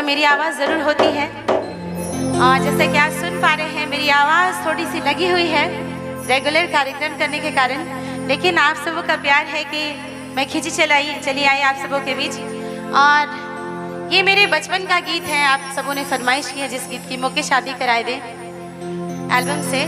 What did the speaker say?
मेरी आवाज़ ज़रूर होती है। और जैसे कि आप सुन पा रहे हैं, मेरी आवाज़ थोड़ी सी लगी हुई है रेगुलर कार्यक्रम करने के कारण, लेकिन आप सबों का प्यार है कि मैं खिंची चली आई आप सबों के बीच। और ये मेरे बचपन का गीत है, आप सबों ने फरमाइश की है जिस गीत की, मौके शादी कराए दे एल्बम से।